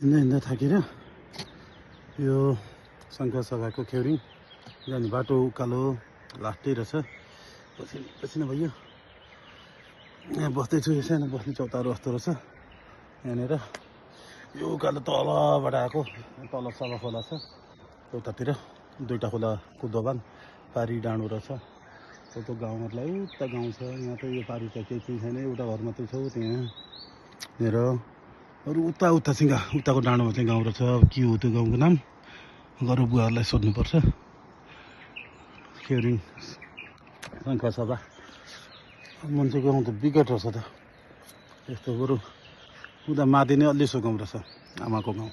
हिँड्दा थाकेर यो शङ्कर सभाको खेउरिङ जाने बाटो उकालो लास्टै रहेछ। पसिना भयो। यहाँ बस्दैछु, यो सानो बस्ने चौतारो जस्तो रहेछ। यहाँनिर यो उकालो तलबाट आएको, तल सभा खोला छ, उतातिर दुईवटा खोलाको दोभान पारी डाँडो रहेछ। त्यो गाउँहरूलाई उता गाउँ छ, यहाँ त यो पारी त केही छैन, एउटा घर मात्रै छ त्यहाँ। हेर अरू उता चाहिँ उताको डाँडोमा चाहिँ गाउँ रहेछ। अब के हो त्यो गाउँको नाम, गरौँ बुवाहरूलाई सोध्नुपर्छ। खेउरिङ शङ्कर सभा मान्छेको गाउँ त विकट रहेछ त। यस्तो बरु उता माथि नै अलि गाउँ रहेछ, आमाको गाउँ।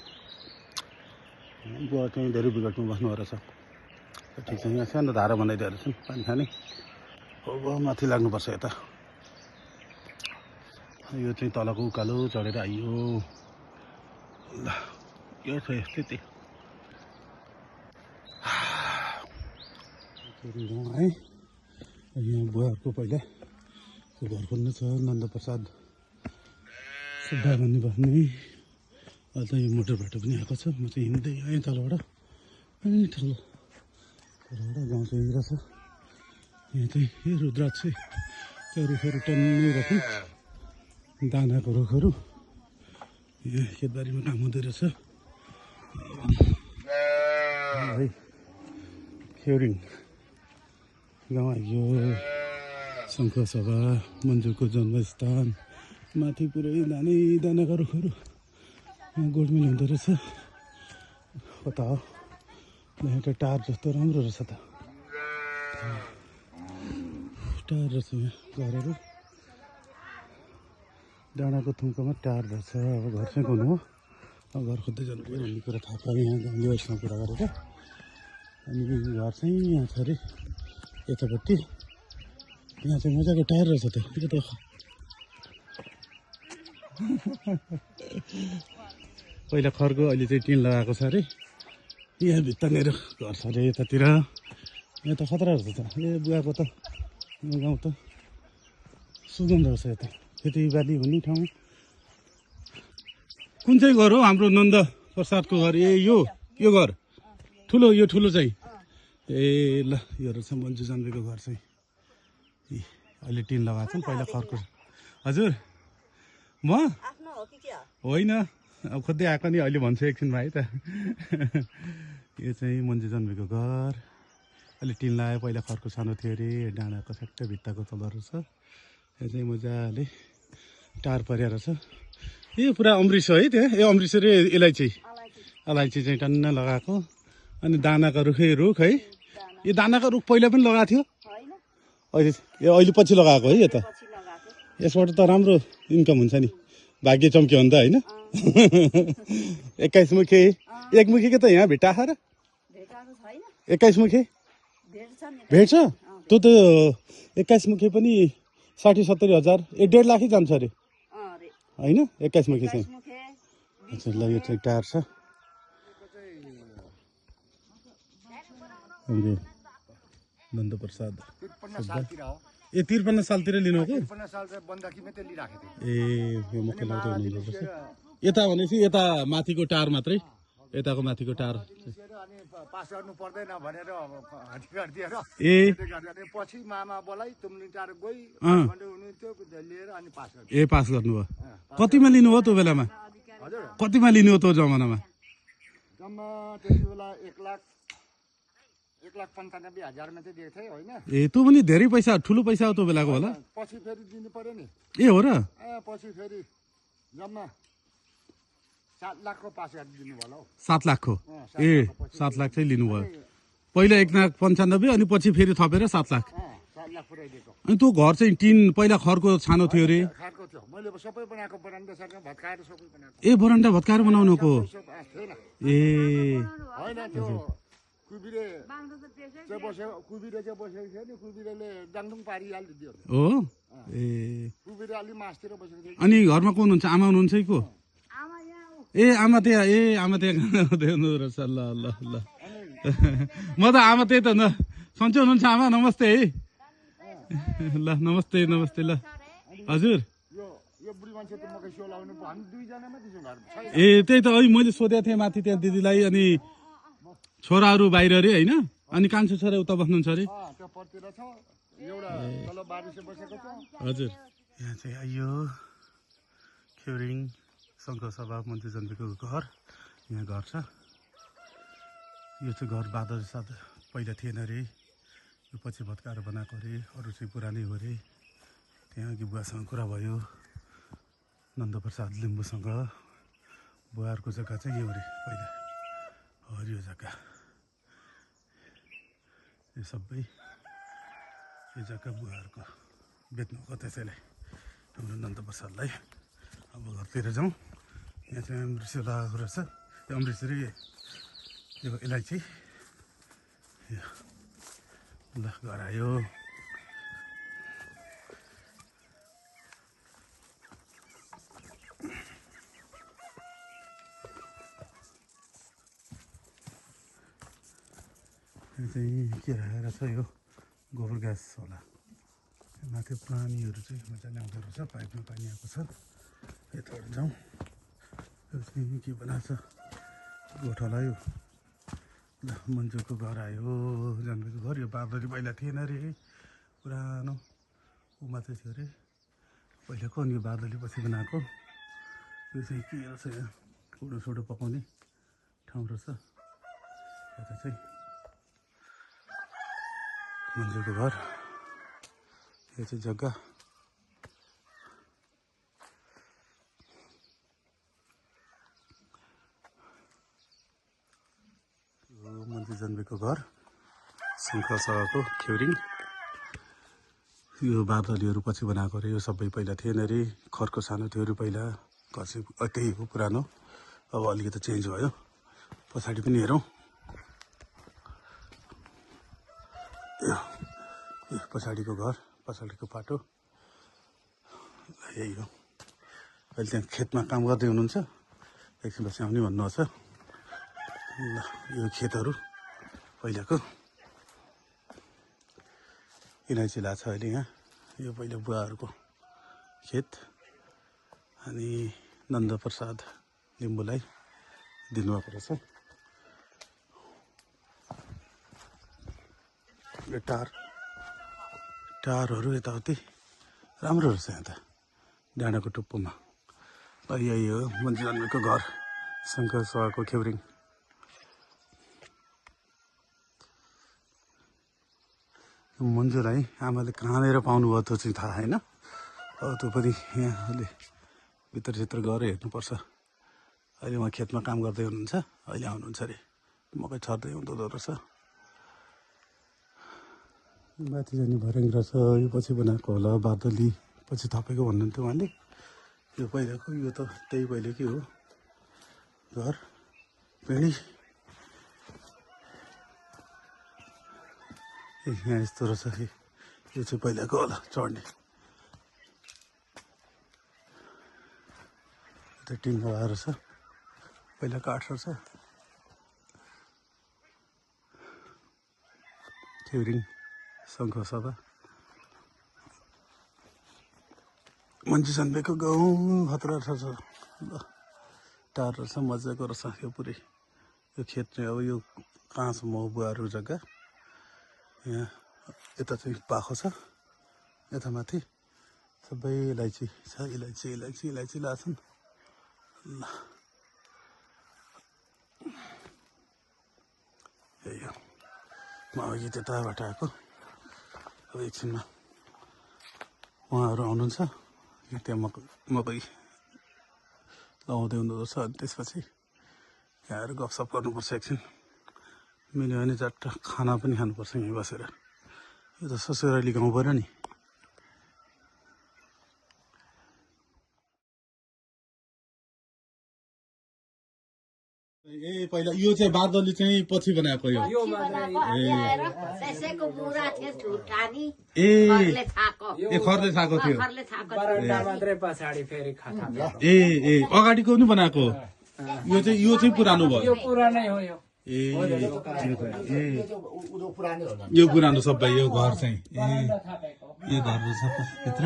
बुवा चाहिँ धेरै विकटमा बस्नु रहेछ। ठिक छ, यहाँ सानो धारा बनाइदिएर छन् पानी खाने। अब माथि लाग्नुपर्छ यता। यो चाहिँ तलको उकालो चढेर आइयो। ल यो छ स्थिति गाउँ है। यहाँ बुवाहरूको पहिला घर खोल्नु छ, नन्दप्रसाद सुब्बा भन्ने बस्ने। अहिले त यो मोटर बाटो पनि आएको छ। म चाहिँ हिँड्दै आएँ तलबाट। अनि ठुलो तलबाट गाउँ चाहिँ रहेछ। यहाँ चाहिँ यो रुद्राक्ष त्यो रुखहरू टन्नै राख्नु, दानाको रुखहरू। यहाँ खेतबारीमा काम हुँदो रहेछ है। खेउरिङ गाउँ आइयो। शङ्कर सभा मन्जुको जन्मस्थान। माथि पुरै दानाका रुखहरू। यहाँ गोडमेल हुँदो रहेछ। कता हो एउटा टार जस्तो राम्रो रहेछ त। टार रहेछ यहाँ घरहरू। डाँडाको थुम्कोमा टार रहेछ। अब घर चाहिँ कुन हो, अब घर खोज्दै जानुपर्यो भन्ने कुरा थाहा पाएँ यहाँ गाउँलेहरूसँग कुरा गरेर। अनि घर चाहिँ यहाँ छ अरे यतापट्टि। यहाँ चाहिँ मजाको टायर रहेछ त। यो त पहिला खरको, अहिले चाहिँ टिन लगाएको छ अरे। यहाँ भित्तानेर घर छ अरे यतातिर। यहाँ त खतरा रहेछ त। ए बुवाको त गाउँ त सुगन्ध रहेछ यता। खेतीबाली भन्ने ठाउँ। कुन चाहिँ घर हो हाम्रो नन्द प्रसादको घर? ए यो घर ठुलो, यो ठुलो चाहिँ। ए ल यो रहेछ मन्जु जन्मेको घर चाहिँ। अहिले टिन लगाएको छ नि, पहिला खरको। हजुर म होइन, अब खोज्दै आएको नि, अहिले भन्छु एकछिनमा है त। यो चाहिँ मन्जु जन्मेको घर। अहिले टिन लगायो, पहिला खरको सानो थियो अरे। डाँडाको ठ्याक्कै भित्ताको तल रहेछ। यो चाहिँ मजाले टार परेर रहेछ। यो पुरा अमृत हो है त्यहाँ। ए अमृत रे अलैँची चाहिँ टन्न लगाएको। अनि दानाका रुख है। यो दानाका रुख पहिला पनि लगाएको थियो, अहिले पछि लगाएको है। यो त यसबाट त राम्रो इन्कम हुन्छ नि, भाग्य चम्क्यो भने त होइन। 21 मुखे, एकमुखीको त यहाँ भेटा र 21 मुखे भेट्छ। त्यो त 21 मुखे पनि 60-70 हजार, 1.5 लाख जान्छ अरे होइन 21 मुखे चाहिँ। अच्छा ल यो चाहिँ टार छ। नन्दप्रसाद ए 53 सालतिर लिनुभएको। ए यो मुख्य लाउँदै हुनुहुन्छ। यता भनेपछि यता माथिको टार मात्रै, यताको माथिको टार। पास गर्नु पर्दैन भनेर हटिकर दिएर ए पछि मामा बोलाइ तुमलिङ टार गई हुनुहुन्थ्यो लिएर अनि पास गर्नु। ए पास गर्नुभयो। कतिमा लिनुभयो त्यो बेलामा? हजुर कतिमा लिनुभयो त्यो जमानामा? जम्मा त्यति बेला 1,95,000 चाहिँ दिएको थिएँ होइन। ए त्यो पनि धेरै पैसा, ठुलो पैसा हो त्यो बेलाको होला। पछि फेरि दिनु पर्यो नि। ए हो र? पछि फेरि जम्मा 7 लाखको पास गरिदिनु भयो हौ। 7 लाखको? ए 7 लाख चाहिँ लिनुभयो पहिला। 1,95,000 अनि पछि फेरि थपेर 7 लाख। 7 लाख पुऱ्याइदिएको। अनि त्यो घर चाहिँ टिन पहिला खरको सानो थियो अरे। खाएको थियो मैले सबै बनाएको, बरान्डा सार्न भत्काएर सबै बनाएको। ए बरन्डा भत्काएर बनाउनुको? ए होइन त्यो कुबिरे चाहिँ बसेको, कुबिरे चाहिँ बसेको थियो नि। कुबिरेले डाङडुङ पारिहालिदियो हो। ए कुबिरे अलि मासतिर बसेको थियो। अनि घरमा को हुनुहुन्छ? आमा हुनुहुन्छ कि को? ए आमा त्यहाँ। ए आमा त्यहाँ हुनु रहेछ। ल ल ल म त आमा त्यही त न। सन्चै हुनुहुन्छ आमा? नमस्ते है। ल नमस्ते ल। हजुर यो बुढी मान्छे त मकै सियो लाउनु पो हामी दुईजना मात्रै छौँ घरमा छैन ए त्यही त अहिले मैले सोधेको थिएँ माथि त्यहाँ दिदीलाई अनि छोराहरू बाहिर अरे होइन अनि कान्छो छोरा उता बस्नुहुन्छ अरे त्यो पत्तिर छ एउटा तल बारिसे बसेको छ हजुर यहाँ चाहिँ आइयो खेरिङ सङ्घ सभा मन्त्री जन्मेको घर यहाँ घर छ यो चाहिँ घर बादल साथ पहिला थिएन अरे यो पछि भत्काएर बनाएको अरे अरू चाहिँ पुरानै हो अरे त्यहाँ अघि बुवासँग कुरा भयो नन्दप्रसाद लिम्बूसँग बुवाहरूको जग्गा चाहिँ यो अरे पहिला हरियो जग्गा यो सबै यो जग्गा बुवाहरूको बेच्नुभएको त्यसैलाई हाम्रो नन्दप्रसादलाई अब घरतिर जाउँ यहाँ चाहिँ अमृतसर लगाएको रहेछ यो अमृतसरी यो इलाइची ल घर आयो यो चाहिँ के राखेर छ यो गोबर ग्यास होला माथि पानीहरू चाहिँ मजाले आउँदो रहेछ पाइपमा पानी आएको छ यताबाट जाउँ यो चाहिँ के बनाएको छ गोठाला यो ल मन्जुको घर आयो जन्मेको घर यो बाबरी पहिला थिएन अरे पुरानो ऊ मात्रै थियो अरे पहिलाको अनि यो बादली पछि बनाएको यो चाहिँ के रहेछ यहाँ कुडो पकाउने ठाउँ रहेछ यता चाहिँ मन्जुको घर यो चाहिँ जग्गा मन्त्री जन्मेको घर शङ्खसभाको खेरिङ यो बादलीहरू पछि बनाएको अरे यो सबै पहिला थिएन अरे खरको सानो थियो अरे पहिला घर चाहिँ त्यही हो पुरानो अब अलिकति चेन्ज भयो पछाडि पनि हेरौँ यो पछाडिको घर पछाडिको पाटो यही हो अहिले त्यहाँ खेतमा काम गर्दै हुनुहुन्छ एकछिनपछि आउने भन्नुहुन्छ ल यो खेतहरू पहिलाको इलाइची लाग्छ अहिले यहाँ यो पहिला बुवाहरूको खेत अनि नन्दप्रसाद लिम्बूलाई दिनुभएको रहेछ यो टारहरू यताउति राम्रो रहेछ यहाँ त डाँडाको टुप्पोमा यही हो मन्त्री जन्मेको घर शङ्खसभाको खेरिङ मन्जुलाई आमाले कहाँनिर पाउनुभयो त्यो चाहिँ थाहा होइन अब त्यो पनि यहाँले भित्रचित्र गएर हेर्नुपर्छ अहिले उहाँ खेतमा काम गर्दै हुनुहुन्छ अहिले आउनुहुन्छ अरे मकै छर्दै हुँदो रहेछ माथि जाने भर्याङ रहेछ यो पछि बनाएको होला बादली पछि थपेको भन्नुहुन्थ्यो उहाँले यो पहिलाको यो त त्यही पहिलेकै हो घर पिँढी यहाँ यस्तो रहेछ यो चाहिँ पहिलाको होला चढ्ने त्यो टिन लगाएर छ पहिला काठ रहेछ खेरिङ शङ्खसभा मान्छे जन्मेको गाउँ खतरा रहेछ ल टाढो रहेछ मजाको रहेछ यो पुरै यो खेत चाहिँ अब यो कहाँसम्म हो बुवाहरू जग्गा यहाँ यता चाहिँ पाखो छ यता माथि सबै इलाइची छ इलाइची लाग्छन् ल यही हो म अघि त्यताबाट आएको अब एकछिनमा उहाँहरू आउनुहुन्छ त्यहाँ मकै लगाउँदै हुँदो रहेछ अनि त्यसपछि यहाँ आएर गफसफ गर्नुपर्छ एकछिन मिल्यो भने चट्ट खाना पनि खानुपर्छ यहीँ बसेर यो त ससुराली गाउँ पऱ्यो नि ए पहिला यो चाहिँ बादली चाहिँ पछि बनाएको यो खरले छाएको थियो ए अगाडिको पनि बनाएको यो चाहिँ पुरानो भयो यो पुरानो सबै यो घर चाहिँ यो घर रहेछ भित्र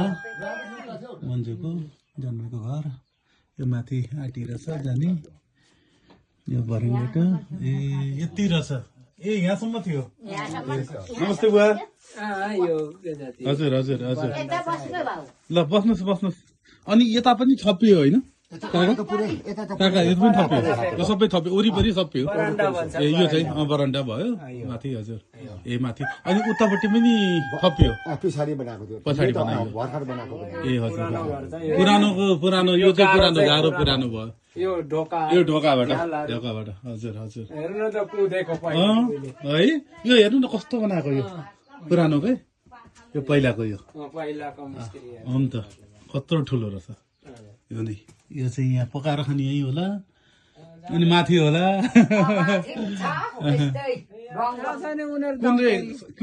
मन्जुको जन्मेको घर यो माथि आँटी रहेछ जाने यो भरिङ्गेट ए यति रहेछ ए यहाँसम्म थियो नमस्ते बुवा हजुर हजुर हजुर ल बस्नुहोस् अनि यता पनि थपियो होइन काका यो पनि थपियो यो सबै थपियो वरिपरि थपियो ए यो चाहिँ बरन्डा भयो माथि हजुर ए माथि अनि उतापट्टि पनि थपियो पछाडि बनाएको थियो पछाडि बनायो भर्खर बनाएको ए हजुर पुरानो यो चाहिँ पुरानो गाह्रो पुरानो भयो यो ढोकाबाट हजुर हजुर हेर्नु त कुदेको है यो हेर्नु न कस्तो बनाएको यो पुरानोकै यो पहिलाको यो पहिलाको मिस्त्री हो नि त कत्रो ठुलो रहेछ यो नि यो चाहिँ यहाँ पकाएर खाने यही होला अनि माथि होला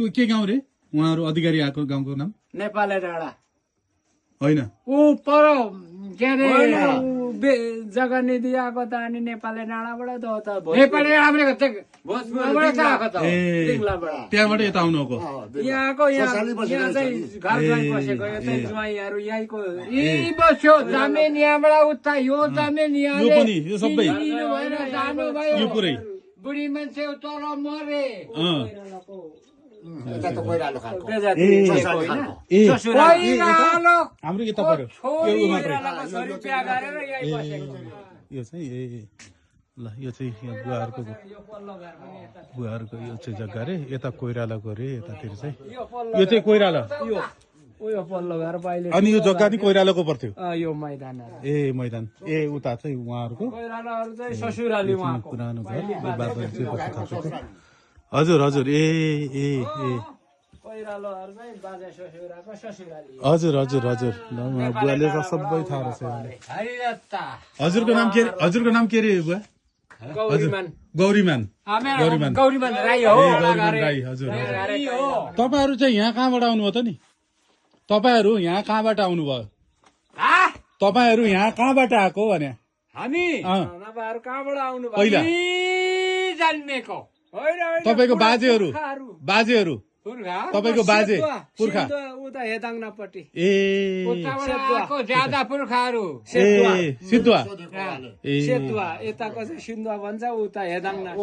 के गाउँ रे उहाँहरू अधिकारी आएको गाउँको नाम नेपाली डाँडा होइन ऊ पर के अरे जग्गा निधि आएको त अनि नेपाली डाँडाबाट त नेपाली त्यहाँबाट यता आउनुको यहाँको यहाँ चाहिँ घर ज्वाइँ बसेको यो चाहिँ ज्वाइँहरू यहीँको यही बस्यो जमिन यहाँबाट उता यो जमिन यो पनि यो सबै जानुभयो यो पुरै बुढी मान्छे तल मरे यता त कोइरालो खालको हाम्रो यता पर्यो यो मात्रै यो चाहिँ ए ल यो चाहिँ यहाँ बुवाहरूको यो चाहिँ जग्गा रे यता कोइरालाको रे यतातिर चाहिँ यो चाहिँ कोइराला उयो पल्लो घर पहिले अनि यो जग्गा नि कोइरालाको पर्थ्यो यो मैदान ए मैदान ए उता चाहिँ उहाँहरूको कोइरालाहरू चाहिँ ससुराली उहाँको पुरानो घर बाबाहरू चाहिँ बस्नु थालेको हजुर हजुर ए ए ए कोइरालाहरू चाहिँ बाजे ससुराको ससुराली हजुर हजुर हजुर बुवाले त सबै थाहा रहेछ हजुरको नाम के अरे बुवा गौरीमान राई हो राई हजुर तपाईँहरू चाहिँ यहाँ कहाँबाट आउनुभयो त नि तपाईँहरू यहाँ कहाँबाट आउनुभयो तपाईँहरू यहाँ कहाँबाट आएको भने हामी कहाँबाट आउनु पहिला जन्मेको तपाईँको बाजेहरू तपाईँको बाजे पुर्खा उता हेदाङनापट्टि ए ज्यादा पुर्खाहरू सिद्धुवा सेतुवा यताको चाहिँ सिन्धुवा भन्छ उता हेदाङना